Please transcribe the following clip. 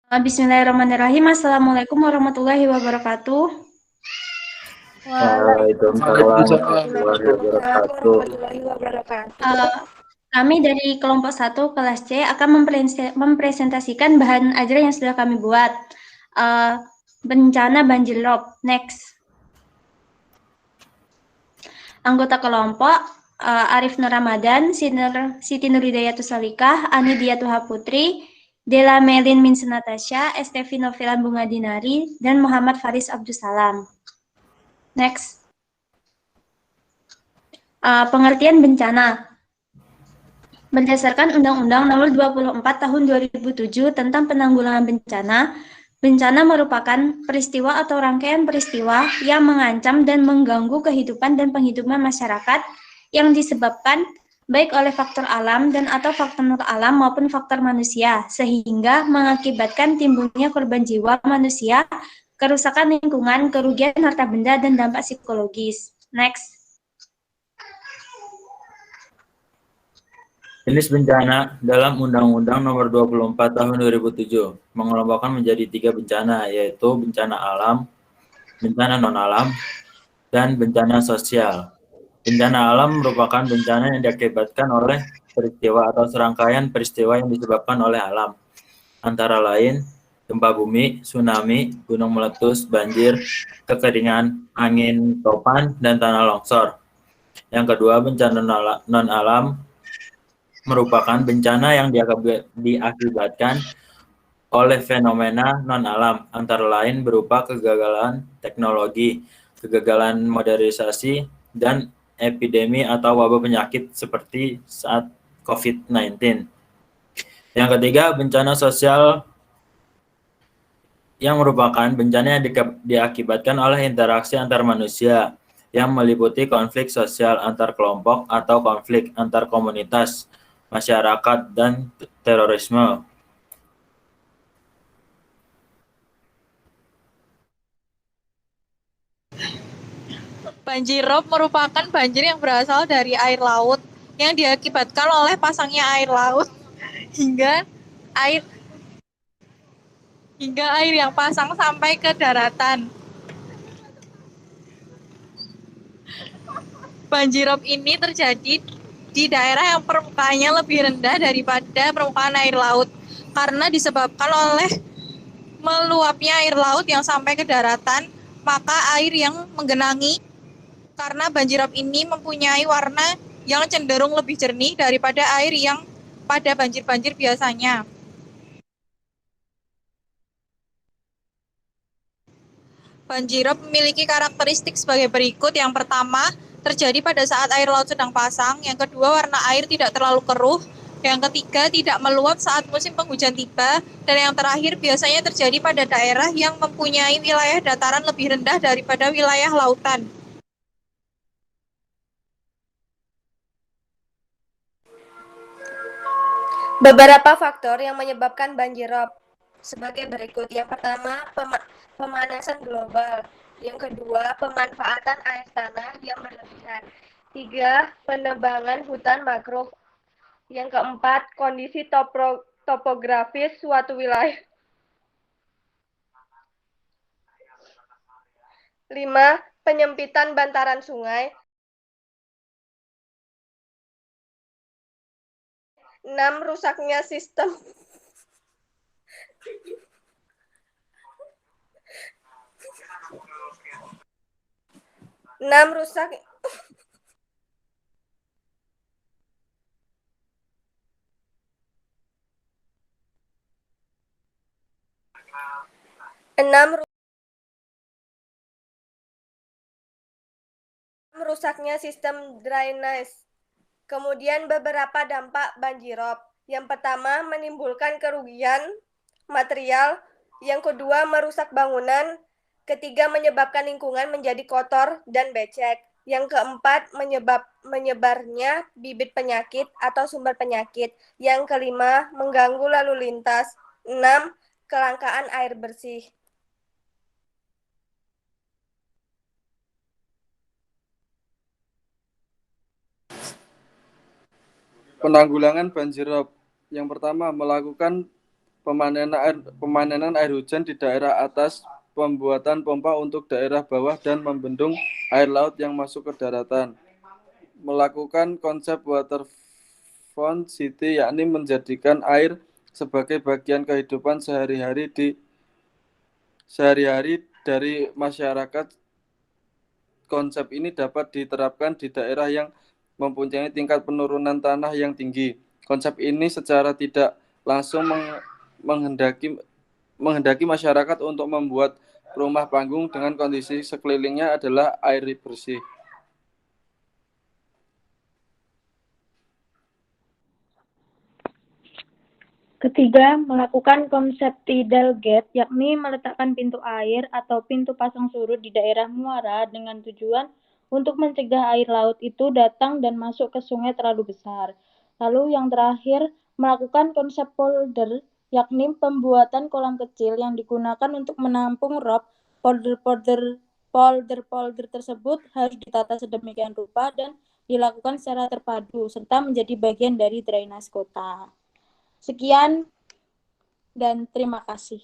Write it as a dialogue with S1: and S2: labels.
S1: Bismillahirrahmanirrahim. Assalamualaikum warahmatullahi wabarakatuh.
S2: Waalaikumsalam warahmatullahi wabarakatuh.
S1: Kami dari kelompok 1 kelas C akan mempresentasikan bahan ajar yang sudah kami buat. Bencana banjir rob. Next. Anggota kelompok Arif Nur Ramadan, Siti Nurhidayati Salikah, Ani Diatuha Putri, Dela Melin Minsa Natasha, Estevi Novelan Bunga Dinari, dan Muhammad Faris Abdussalam. Next. Pengertian bencana. Berdasarkan Undang-Undang Nomor 24 Tahun 2007 tentang Penanggulangan Bencana, bencana merupakan peristiwa atau rangkaian peristiwa yang mengancam dan mengganggu kehidupan dan penghidupan masyarakat yang disebabkan baik oleh faktor alam dan atau faktor non-alam maupun faktor manusia, sehingga mengakibatkan timbulnya korban jiwa manusia, kerusakan lingkungan, kerugian harta benda, dan dampak psikologis. Next.
S2: Jenis bencana dalam Undang-Undang Nomor 24 Tahun 2007 mengelompokkan menjadi 3 bencana, yaitu bencana alam, bencana non-alam, dan bencana sosial. Bencana alam merupakan bencana yang diakibatkan oleh peristiwa atau serangkaian peristiwa yang disebabkan oleh alam, antara lain gempa bumi, tsunami, gunung meletus, banjir, kekeringan, angin topan, dan tanah longsor. Yang kedua, bencana non-alam merupakan bencana yang diakibatkan oleh fenomena non-alam, antara lain berupa kegagalan teknologi, kegagalan modernisasi, dan epidemi atau wabah penyakit seperti saat COVID-19. Yang ketiga, bencana sosial yang merupakan bencana yang diakibatkan oleh interaksi antar manusia yang meliputi konflik sosial antar kelompok atau konflik antar komunitas, masyarakat, dan terorisme.
S3: Banjir rob merupakan banjir yang berasal dari air laut yang diakibatkan oleh pasangnya air laut hingga air yang pasang sampai ke daratan. Banjir rob ini terjadi di daerah yang permukaannya lebih rendah daripada permukaan air laut karena disebabkan oleh meluapnya air laut yang sampai ke daratan, maka air yang menggenangi karena banjir rob ini mempunyai warna yang cenderung lebih jernih daripada air yang pada banjir-banjir biasanya. Banjir rob memiliki karakteristik sebagai berikut. Yang pertama, terjadi pada saat air laut sedang pasang. Yang kedua, warna air tidak terlalu keruh. Yang ketiga, tidak meluap saat musim penghujan tiba. Dan yang terakhir, biasanya terjadi pada daerah yang mempunyai wilayah dataran lebih rendah daripada wilayah lautan.
S4: Beberapa faktor yang menyebabkan banjir rob sebagai berikut. Yang pertama, pemanasan global. Yang kedua, pemanfaatan air tanah yang berlebihan. 3. Penebangan hutan mangrove. Yang keempat, kondisi topografis suatu wilayah. 5. Penyempitan bantaran sungai. 6. Rusaknya sistem rusaknya sistem drainase. Kemudian beberapa dampak banjirop. Yang pertama, menimbulkan kerugian material. Yang kedua, merusak bangunan. Ketiga, menyebabkan lingkungan menjadi kotor dan becek. Yang keempat, menyebarnya bibit penyakit atau sumber penyakit. Yang kelima, mengganggu lalu lintas. 6. Kelangkaan air bersih.
S5: Penanggulangan banjir rob. Yang pertama, melakukan pemanenan air hujan di daerah atas, pembuatan pompa untuk daerah bawah, dan membendung air laut yang masuk ke daratan. Melakukan konsep waterfront city, yakni menjadikan air sebagai bagian kehidupan sehari-hari dari masyarakat. Konsep ini dapat diterapkan di daerah yang mempunyai tingkat penurunan tanah yang tinggi. Konsep ini secara tidak langsung menghendaki masyarakat untuk membuat rumah panggung dengan kondisi sekelilingnya adalah air bersih.
S6: Ketiga, melakukan konsep tidal gate, yakni meletakkan pintu air atau pintu pasang surut di daerah muara dengan tujuan untuk mencegah air laut itu datang dan masuk ke sungai terlalu besar. Lalu yang terakhir, melakukan konsep polder, yakni pembuatan kolam kecil yang digunakan untuk menampung rob. Polder tersebut harus ditata sedemikian rupa dan dilakukan secara terpadu, serta menjadi bagian dari drainase kota. Sekian dan terima kasih.